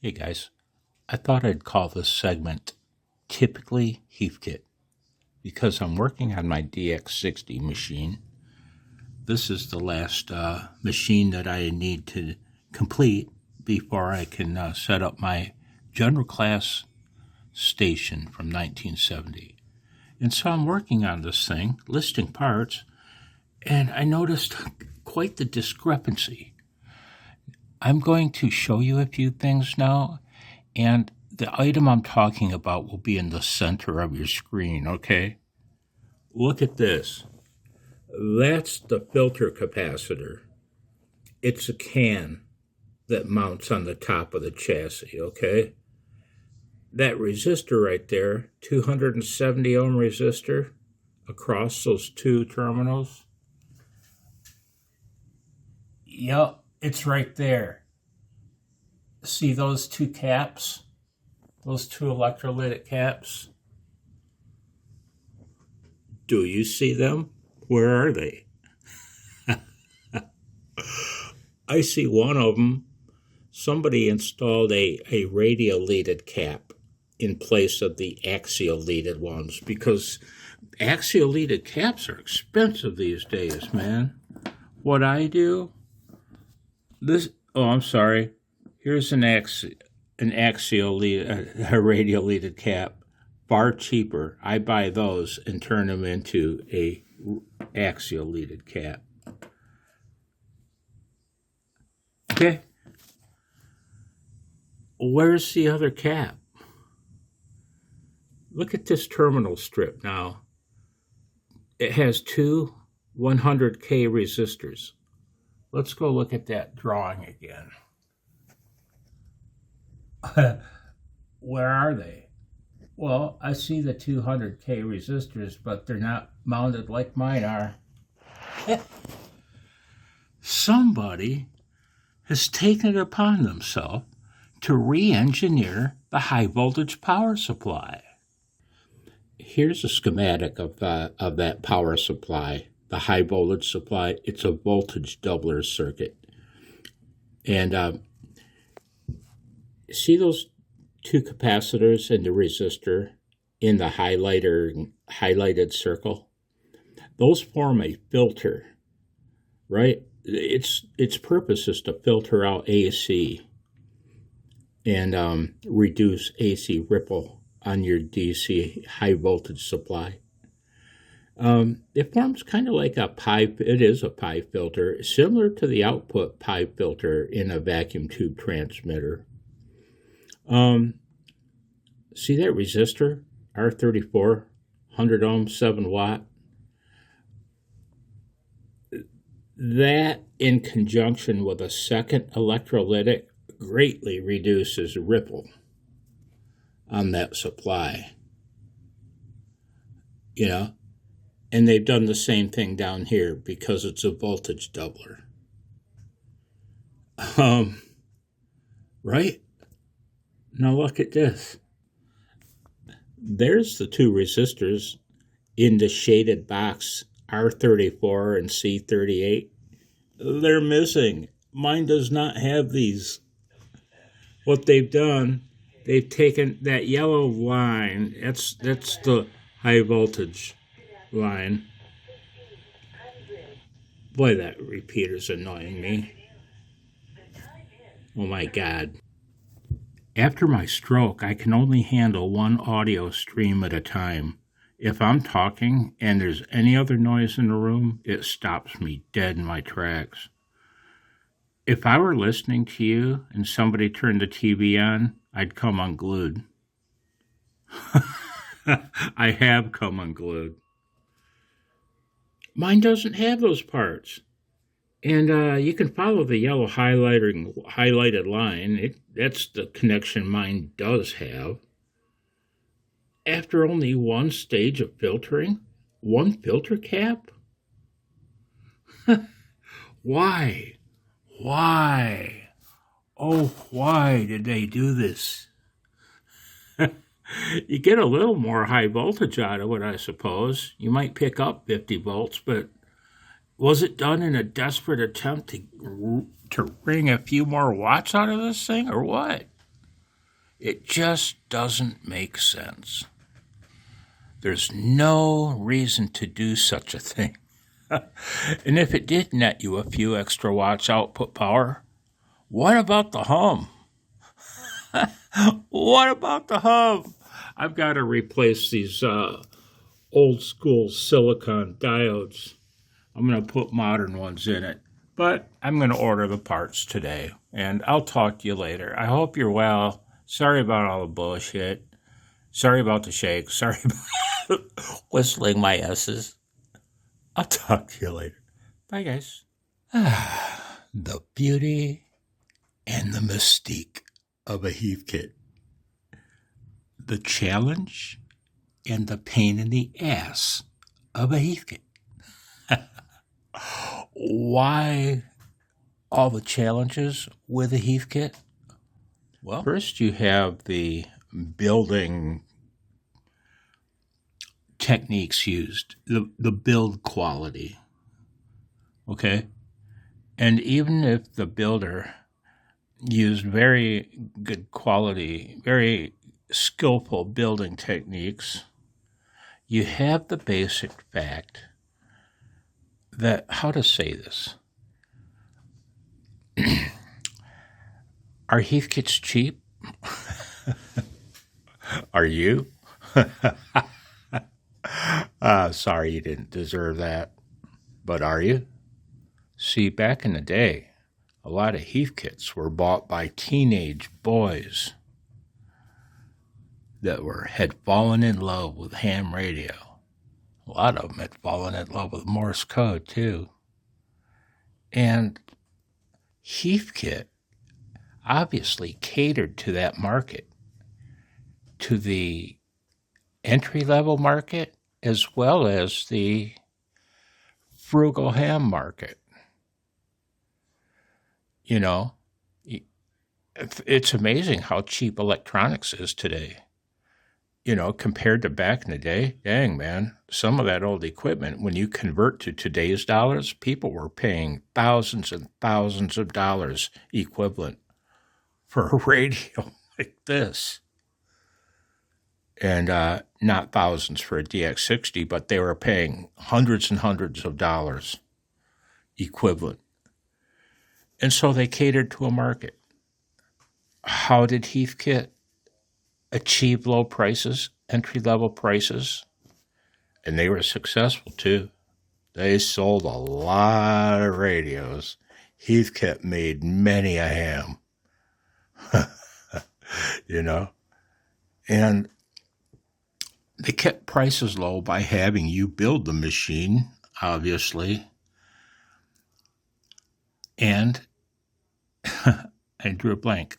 Hey guys, I thought I'd call this segment Typically Heathkit because I'm working on my DX60 machine. This is the last machine that I need to complete before I can set up my general class station from 1970. And so I'm working on this thing, listing parts, and I noticed quite the discrepancy. I'm going to show you a few things now, and the item I'm talking about will be in the center of your screen, okay? Look at this. That's the filter capacitor. It's a can that mounts on the top of the chassis, okay? That resistor right there, 270 ohm resistor across those two terminals. Yep, it's right there. See those two caps? Those two electrolytic caps? Do you see them? Where are they? I see one of them. Somebody installed a radial-leaded cap in place of the axial-leaded ones because axial-leaded caps are expensive these days, man. What I do, here's an a radial-leaded cap, far cheaper. I buy those and turn them into a axial-leaded cap. Okay. Where's the other cap? Look at this terminal strip now. It has two 100K resistors. Let's go look at that drawing again. Where are they? Well, I see the 200K resistors, but they're not mounted like mine are. Somebody has taken it upon themselves to re-engineer the high voltage power supply. Here's a schematic of that power supply, the high voltage supply. It's a voltage doubler circuit. And see those two capacitors and the resistor in the highlighted circle? Those form a filter, right? Its purpose is to filter out AC and reduce AC ripple on your DC high voltage supply. It forms kind of like a pipe. It is a pipe filter, similar to the output pipe filter in a vacuum tube transmitter. See that resistor, R34, 100 ohm, 7 watt? That, in conjunction with a second electrolytic, greatly reduces ripple on that supply. You know, and they've done the same thing down here because it's a voltage doubler. Right? Now look at this. There's the two resistors in the shaded box, R34 and C38. They're missing. Mine does not have these. What they've done, they've taken that yellow line, that's the high voltage line. Boy, that repeater's annoying me. Oh my God. After my stroke, I can only handle one audio stream at a time. If I'm talking and there's any other noise in the room, it stops me dead in my tracks. If I were listening to you and somebody turned the TV on, I'd come unglued. I have come unglued. Mine doesn't have those parts. And you can follow the yellow highlighted line. That's the connection mine does have. After only one stage of filtering, one filter cap? Why? Why? Oh, why did they do this? You get a little more high voltage out of it, I suppose. You might pick up 50 volts, but was it done in a desperate attempt to wring a few more watts out of this thing, or what? It just doesn't make sense. There's no reason to do such a thing. And if it did net you a few extra watts output power, what about the hum? What about the hum? I've got to replace these old school silicon diodes. I'm going to put modern ones in it. But I'm going to order the parts today, and I'll talk to you later. I hope you're well. Sorry about all the bullshit. Sorry about the shakes. Sorry about whistling my S's. I'll talk to you later. Bye, guys. The beauty and the mystique of a Heathkit. The challenge and the pain in the ass of a Heathkit. Why all the challenges with a Heathkit? Well, first you have the building techniques used, the build quality. Okay? And even if the builder used very good quality, very skillful building techniques, you have the basic fact that, how to say this? Are Heathkits cheap? Are you? Sorry you didn't deserve that. But are you? See, back in the day, a lot of Heathkits were bought by teenage boys that had fallen in love with ham radio. A lot of them had fallen in love with Morse code, too. And Heathkit obviously catered to that market, to the entry-level market as well as the frugal ham market. You know, it's amazing how cheap electronics is today. You know, compared to back in the day, dang, man, some of that old equipment, when you convert to today's dollars, people were paying thousands and thousands of dollars equivalent for a radio like this. And not thousands for a DX60, but they were paying hundreds and hundreds of dollars equivalent. And so they catered to a market. How did Heathkit achieve low prices, entry-level prices? And they were successful, too. They sold a lot of radios. Heathkit made many a ham. You know? And they kept prices low by having you build the machine, obviously. And I drew a blank.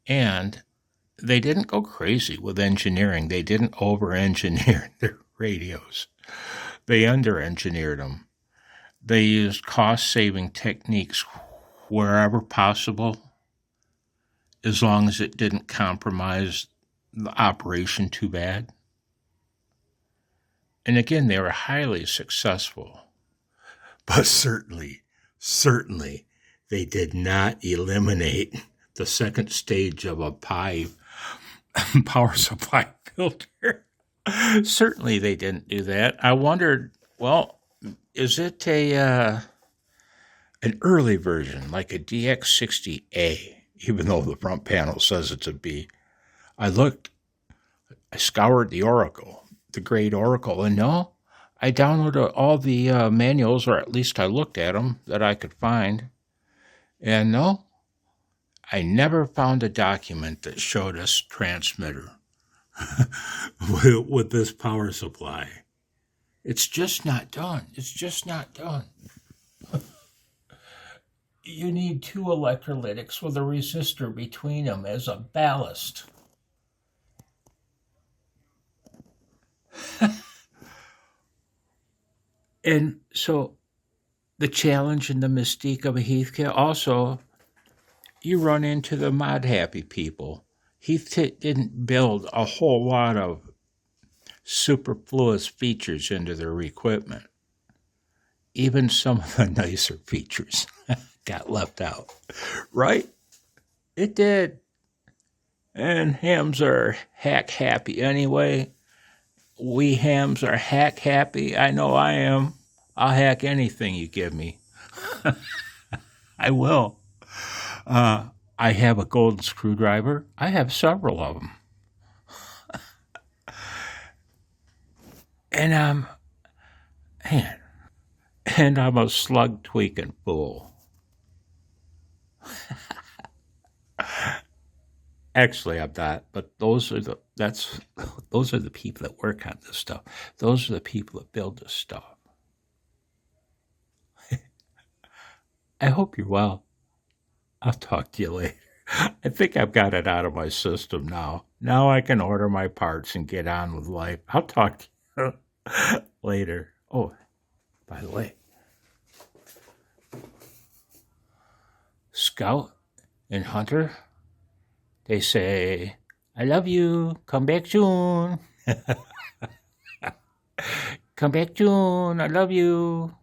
And they didn't go crazy with engineering. They didn't over-engineer their radios. They under-engineered them. They used cost-saving techniques wherever possible, as long as it didn't compromise the operation too bad. And again, they were highly successful. But certainly, they did not eliminate the second stage of a power supply filter. Certainly they didn't do that. I wondered, well, is it an early version, like a DX60A, even though the front panel says it's a B? I scoured the Oracle, the great Oracle, and no, I downloaded all the manuals, or at least I looked at them that I could find, and no, I never found a document that showed us transmitter with this power supply. It's just not done. It's just not done. You need two electrolytics with a resistor between them as a ballast. And so the challenge and the mystique of a Heathkit, also, you run into the mod-happy people. Heathkit didn't build a whole lot of superfluous features into their equipment. Even some of the nicer features got left out. Right? It did. And hams are hack happy anyway. We hams are hack happy. I know I am. I'll hack anything you give me. I will. I have a golden screwdriver. I have several of them. And man, and I'm a slug tweaking fool. Actually, I'm not. But those are the people that work on this stuff. Those are the people that build this stuff. I hope you're well. I'll talk to you later. I think I've got it out of my system now. Now I can order my parts and get on with life. I'll talk to you later. Oh, by the way, Scout and Hunter, they say, I love you. Come back soon. Come back soon. I love you.